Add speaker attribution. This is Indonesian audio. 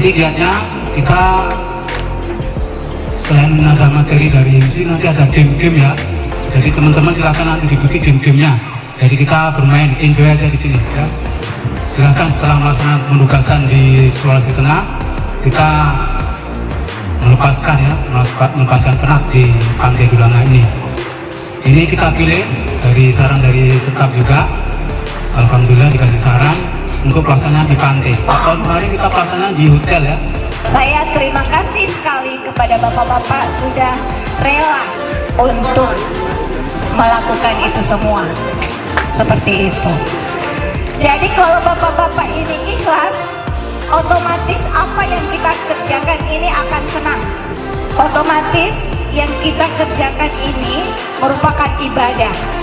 Speaker 1: Nanti giatnya kita selain ada materi dari MC, nanti ada game-game ya. Jadi teman-teman silahkan nanti diikuti game-gamenya. Jadi kita bermain, enjoy aja di sini ya. Silahkan setelah melaksanakan penugasan di Sulawesi Tengah, kita melepaskan penat di Pantai Gulanga ini. Ini kita pilih dari saran dari staf juga. Alhamdulillah dikasih saran untuk pelaksanaan di pantai. Tahun kemarin kita pelaksanaan di hotel ya.
Speaker 2: Saya terima kasih sekali kepada bapak-bapak sudah rela untuk melakukan itu semua. Seperti itu. Jadi kalau bapak-bapak ini ikhlas, otomatis apa yang kita kerjakan ini akan senang. Otomatis yang kita kerjakan ini merupakan ibadah.